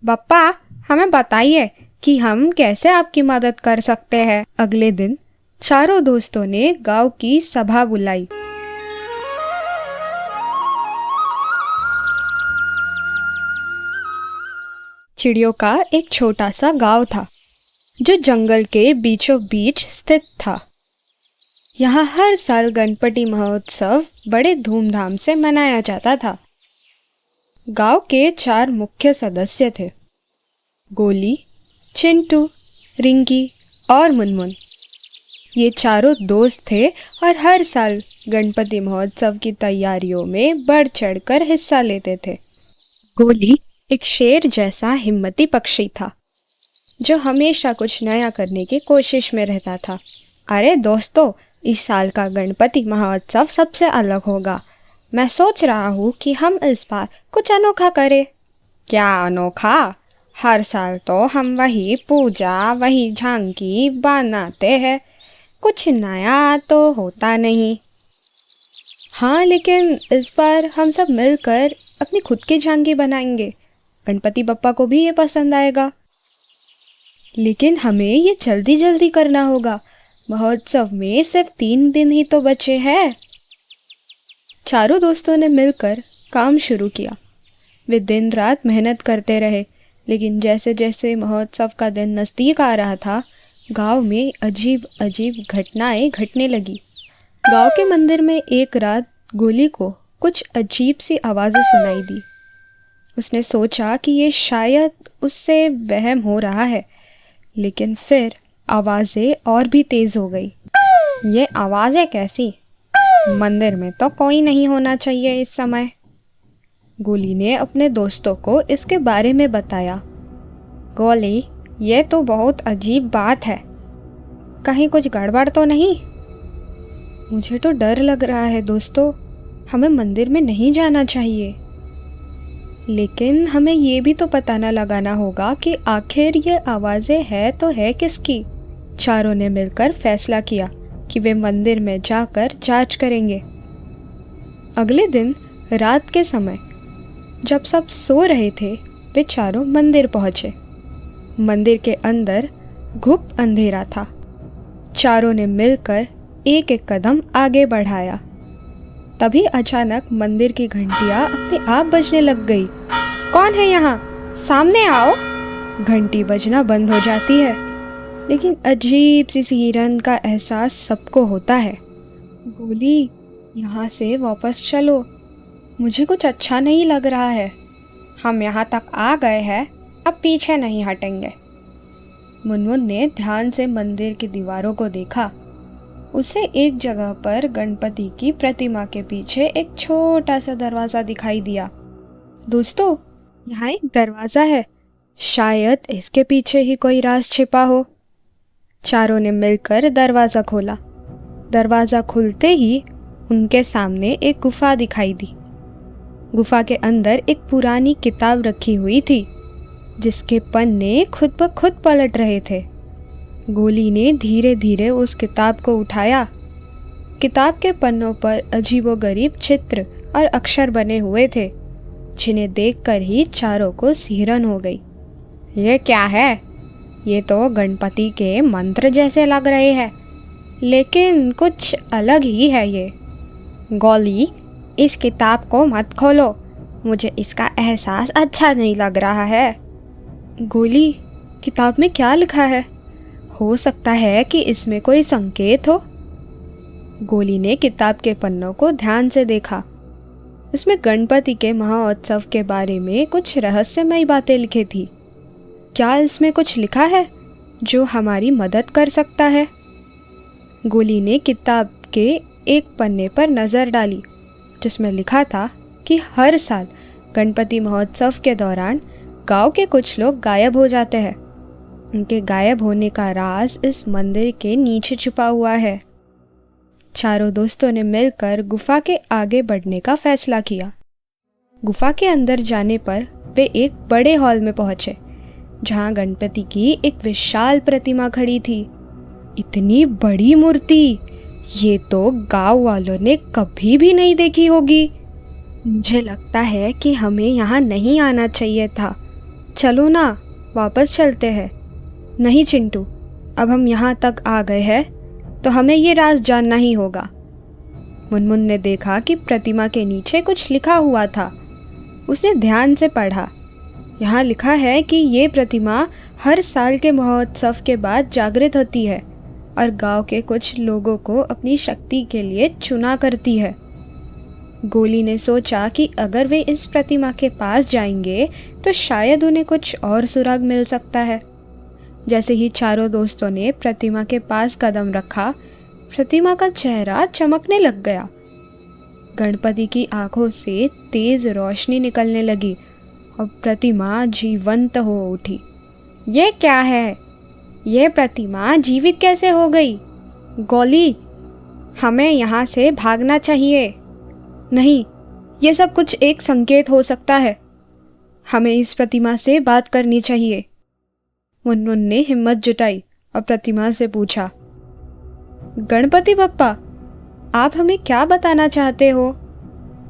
बप्पा, हमें बताइए कि हम कैसे आपकी मदद कर सकते हैं। अगले दिन चारों दोस्तों ने गांव की सभा बुलाई। चिड़ियों का एक छोटा सा गांव था जो जंगल के बीचों बीच स्थित था। यहाँ हर साल गणपति महोत्सव बड़े धूमधाम से मनाया जाता था। गांव के 4 मुख्य सदस्य थे, गोली, चिंटू, रिंकी और मुनमुन। ये चारों दोस्त थे और हर साल गणपति महोत्सव की तैयारियों में बढ़ चढ़कर हिस्सा लेते थे। गोली एक शेर जैसा हिम्मती पक्षी था जो हमेशा कुछ नया करने की कोशिश में रहता था। अरे दोस्तों, इस साल का गणपति महोत्सव सबसे अलग होगा। मैं सोच रहा हूँ कि हम इस बार कुछ अनोखा करें। क्या अनोखा? हर साल तो हम वही पूजा, वही झांकी बनाते हैं, कुछ नया तो होता नहीं। हाँ, लेकिन इस बार हम सब मिलकर अपनी खुद की झांकी बनाएंगे। गणपति बप्पा को भी ये पसंद आएगा। लेकिन हमें ये जल्दी जल्दी करना होगा। महोत्सव में सिर्फ 3 दिन ही तो बचे हैं। चारों दोस्तों ने मिलकर काम शुरू किया। वे दिन रात मेहनत करते रहे, लेकिन जैसे जैसे महोत्सव का दिन नज़दीक आ रहा था, गांव में अजीब अजीब घटनाएं घटने लगी। गांव के मंदिर में एक रात गोली को कुछ अजीब सी आवाज़ें सुनाई दी। उसने सोचा कि ये शायद उससे वहम हो रहा है, लेकिन फिर आवाज़ें और भी तेज़ हो गई। ये आवाज़ें कैसी? मंदिर में तो कोई नहीं होना चाहिए इस समय। गोली ने अपने दोस्तों को इसके बारे में बताया। गोली, ये तो बहुत अजीब बात है। कहीं कुछ गड़बड़ तो नहीं? मुझे तो डर लग रहा है दोस्तों। हमें मंदिर में नहीं जाना चाहिए। लेकिन हमें ये भी तो पता न लगाना होगा कि आखिर ये आवाज़ें है तो है किसकी। चारों ने मिलकर फैसला किया कि वे मंदिर में जाकर जांच करेंगे। अगले दिन रात के समय जब सब सो रहे थे, वे चारों मंदिर पहुंचे। मंदिर के अंदर घुप अंधेरा था। चारों ने मिलकर एक एक कदम आगे बढ़ाया। तभी अचानक मंदिर की घंटियां अपने आप बजने लग गई। कौन है यहाँ? सामने आओ। घंटी बजना बंद हो जाती है, लेकिन अजीब सी सिरन का एहसास सबको होता है। गोली, यहाँ से वापस चलो। मुझे कुछ अच्छा नहीं लग रहा है। हम यहाँ तक आ गए हैं, अब पीछे नहीं हटेंगे। मुनमुन ने ध्यान से मंदिर की दीवारों को देखा। उसे एक जगह पर गणपति की प्रतिमा के पीछे एक छोटा सा दरवाज़ा दिखाई दिया। दोस्तों, यहाँ एक दरवाज़ा है। शायद इसके पीछे ही कोई राज छिपा हो। चारों ने मिलकर दरवाज़ा खोला। दरवाज़ा खुलते ही उनके सामने एक गुफा दिखाई दी। गुफा के अंदर एक पुरानी किताब रखी हुई थी, जिसके पन्ने खुद ब खुद पलट रहे थे। गोली ने धीरे धीरे उस किताब को उठाया। किताब के पन्नों पर अजीबोगरीब चित्र और अक्षर बने हुए थे, जिन्हें देखकर ही चारों को सिहरन हो गई। ये क्या है? ये तो गणपति के मंत्र जैसे लग रहे हैं, लेकिन कुछ अलग ही है ये। गोली, इस किताब को मत खोलो। मुझे इसका एहसास अच्छा नहीं लग रहा है। गोली, किताब में क्या लिखा है? हो सकता है कि इसमें कोई संकेत हो। गोली ने किताब के पन्नों को ध्यान से देखा। उसमें गणपति के महोत्सव के बारे में कुछ रहस्यमयी बातें लिखी थी। क्या इसमें कुछ लिखा है जो हमारी मदद कर सकता है? गोली ने किताब के एक पन्ने पर नज़र डाली, जिसमें लिखा था कि हर साल गणपति महोत्सव के दौरान गांव के कुछ लोग गायब हो जाते हैं। उनके गायब होने का राज इस मंदिर के नीचे छुपा हुआ है। चारों दोस्तों ने मिलकर गुफा के आगे बढ़ने का फैसला किया। गुफा के अंदर जाने पर वे एक बड़े हॉल में पहुंचे, जहां गणपति की एक विशाल प्रतिमा खड़ी थी। इतनी बड़ी मूर्ति, ये तो गांव वालों ने कभी भी नहीं देखी होगी। मुझे लगता है कि हमें यहाँ नहीं आना चाहिए था। चलो ना, वापस चलते हैं। नहीं चिंटू, अब हम यहाँ तक आ गए हैं तो हमें ये राज जानना ही होगा। मुनमुन ने देखा कि प्रतिमा के नीचे कुछ लिखा हुआ था। उसने ध्यान से पढ़ा। यहाँ लिखा है कि ये प्रतिमा हर साल के महोत्सव के बाद जागृत होती है और गांव के कुछ लोगों को अपनी शक्ति के लिए चुना करती है। गोली ने सोचा कि अगर वे इस प्रतिमा के पास जाएंगे तो शायद उन्हें कुछ और सुराग मिल सकता है। जैसे ही चारों दोस्तों ने प्रतिमा के पास कदम रखा, प्रतिमा का चेहरा चमकने लग गया। गणपति की आंखों से तेज रोशनी निकलने लगी और प्रतिमा जीवंत हो उठी। ये क्या है? ये प्रतिमा जीवित कैसे हो गई? गोली, हमें यहाँ से भागना चाहिए। नहीं, ये सब कुछ एक संकेत हो सकता है। हमें इस प्रतिमा से बात करनी चाहिए। मुनमुन ने हिम्मत जुटाई और प्रतिमा से पूछा, गणपति बप्पा, आप हमें क्या बताना चाहते हो?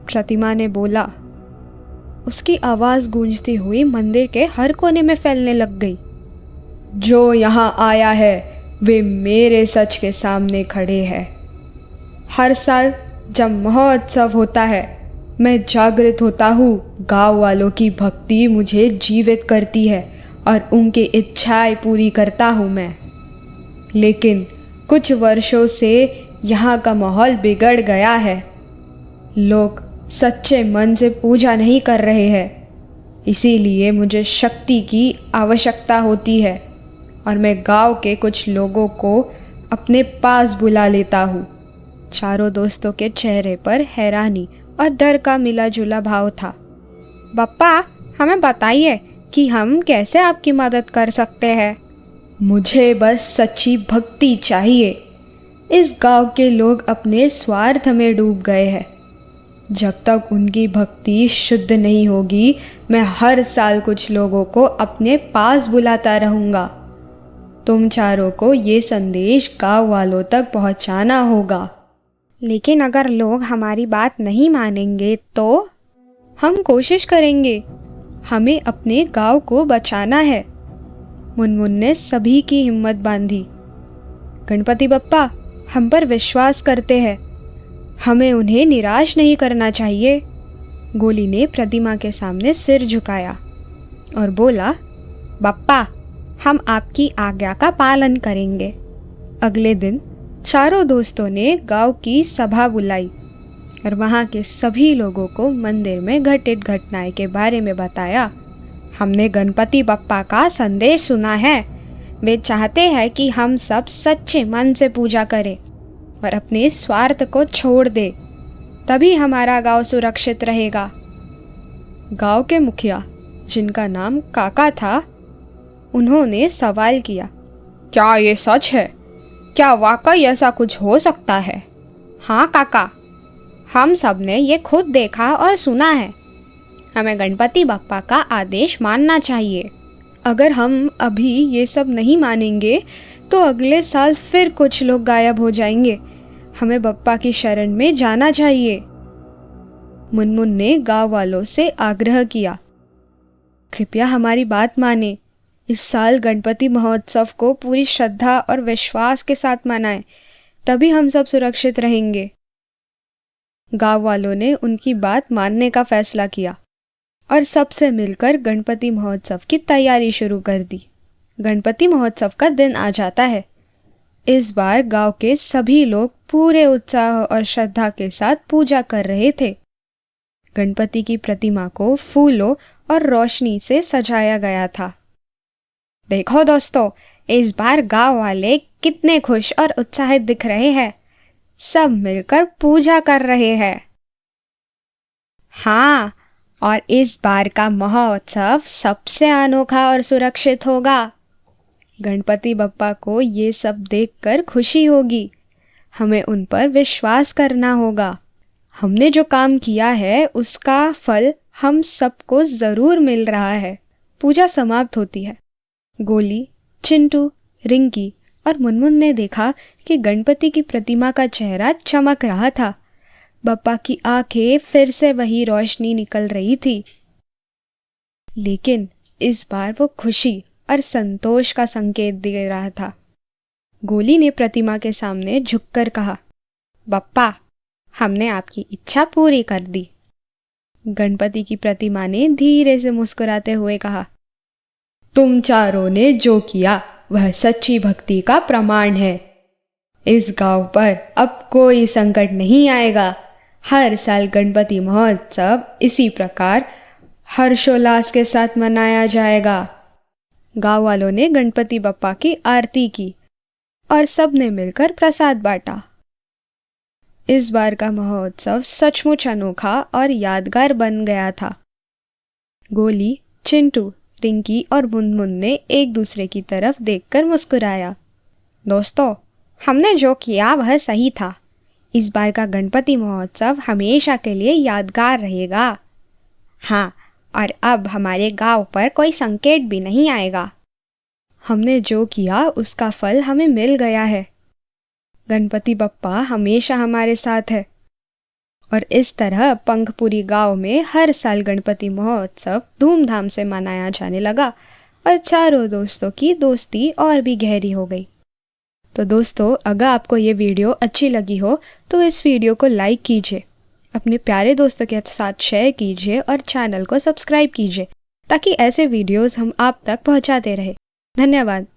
प्रतिमा ने बोला। उसकी आवाज गूंजती हुई मंदिर के हर कोने में फैलने लग गई। जो यहाँ आया है वे मेरे सच के सामने खड़े हैं। हर साल जब महोत्सव होता है मैं जागृत होता हूँ। गांव वालों की भक्ति मुझे जीवित करती है और उनकी इच्छाएं पूरी करता हूँ मैं। लेकिन कुछ वर्षों से यहाँ का माहौल बिगड़ गया है। लोग सच्चे मन से पूजा नहीं कर रहे हैं। इसीलिए मुझे शक्ति की आवश्यकता होती है और मैं गांव के कुछ लोगों को अपने पास बुला लेता हूँ। चारों दोस्तों के चेहरे पर हैरानी और डर का मिला जुला भाव था। बप्पा, हमें बताइए कि हम कैसे आपकी मदद कर सकते हैं। मुझे बस सच्ची भक्ति चाहिए। इस गांव के लोग अपने स्वार्थ में डूब गए हैं। जब तक उनकी भक्ति शुद्ध नहीं होगी, मैं हर साल कुछ लोगों को अपने पास बुलाता रहूंगा। तुम चारों को ये संदेश गांव वालों तक पहुंचाना होगा। लेकिन अगर लोग हमारी बात नहीं मानेंगे तो? हम कोशिश करेंगे। हमें अपने गांव को बचाना है। मुनमुन ने सभी की हिम्मत बांधी। गणपति बप्पा, हम पर विश्वास करते हैं। हमें उन्हें निराश नहीं करना चाहिए। गोली ने प्रतिमा के सामने सिर झुकाया और बोला, बप्पा, हम आपकी आज्ञा का पालन करेंगे। अगले दिन चारों दोस्तों ने गांव की सभा बुलाई और वहां के सभी लोगों को मंदिर में घटित घटनाएं के बारे में बताया। हमने गणपति बप्पा का संदेश सुना है। वे चाहते हैं कि हम सब सच्चे मन से पूजा करें और अपने स्वार्थ को छोड़ दें। तभी हमारा गांव सुरक्षित रहेगा। गांव के मुखिया, जिनका नाम काका था, उन्होंने सवाल किया, क्या ये सच है? क्या वाकई ऐसा कुछ हो सकता है? हाँ काका, हम सब ने ये खुद देखा और सुना है। हमें गणपति बप्पा का आदेश मानना चाहिए। अगर हम अभी ये सब नहीं मानेंगे तो अगले साल फिर कुछ लोग गायब हो जाएंगे। हमें बप्पा की शरण में जाना चाहिए। मुनमुन ने गांव वालों से आग्रह किया, कृपया हमारी बात माने। इस साल गणपति महोत्सव को पूरी श्रद्धा और विश्वास के साथ मनाएं, तभी हम सब सुरक्षित रहेंगे। गांव वालों ने उनकी बात मानने का फैसला किया और सबसे मिलकर गणपति महोत्सव की तैयारी शुरू कर दी। गणपति महोत्सव का दिन आ जाता है। इस बार गांव के सभी लोग पूरे उत्साह और श्रद्धा के साथ पूजा कर रहे थे। गणपति की प्रतिमा को फूलों और रोशनी से सजाया गया था। देखो दोस्तों, इस बार गांव वाले कितने खुश और उत्साहित दिख रहे हैं। सब मिलकर पूजा कर रहे हैं। हाँ, और इस बार का महोत्सव सबसे अनोखा और सुरक्षित होगा। गणपति बप्पा को ये सब देखकर खुशी होगी। हमें उन पर विश्वास करना होगा। हमने जो काम किया है उसका फल हम सबको जरूर मिल रहा है। पूजा समाप्त होती है। गोली, चिंटू, रिंकी और मुनमुन ने देखा कि गणपति की प्रतिमा का चेहरा चमक रहा था। बप्पा की आंखें फिर से वही रोशनी निकल रही थी। लेकिन इस बार वो खुशी और संतोष का संकेत दे रहा था। गोली ने प्रतिमा के सामने झुककर कहा, बप्पा, हमने आपकी इच्छा पूरी कर दी। गणपति की प्रतिमा ने धीरे से मुस्कुराते हुए कहा, तुम चारों ने जो किया वह सच्ची भक्ति का प्रमाण है। इस गांव पर अब कोई संकट नहीं आएगा। हर साल गणपति महोत्सव इसी प्रकार हर्षोल्लास के साथ मनाया जाएगा। गांव वालों ने गणपति बप्पा की आरती की और सबने मिलकर प्रसाद बांटा। इस बार का महोत्सव सचमुच अनोखा और यादगार बन गया था। गोली, चिंटू, रिंकी और मुनमुन ने एक दूसरे की तरफ देखकर मुस्कुराया। दोस्तों, हमने जो किया वह सही था। इस बार का गणपति महोत्सव हमेशा के लिए यादगार रहेगा। हाँ, और अब हमारे गांव पर कोई संकट भी नहीं आएगा। हमने जो किया उसका फल हमें मिल गया है। गणपति बप्पा हमेशा हमारे साथ है। और इस तरह पंखपुरी गांव में हर साल गणपति महोत्सव धूमधाम से मनाया जाने लगा और चारों दोस्तों की दोस्ती और भी गहरी हो गई। तो दोस्तों, अगर आपको ये वीडियो अच्छी लगी हो तो इस वीडियो को लाइक कीजिए, अपने प्यारे दोस्तों के साथ शेयर कीजिए और चैनल को सब्सक्राइब कीजिए ताकि ऐसे वीडियोस हम आप तक पहुंचाते रहे। धन्यवाद।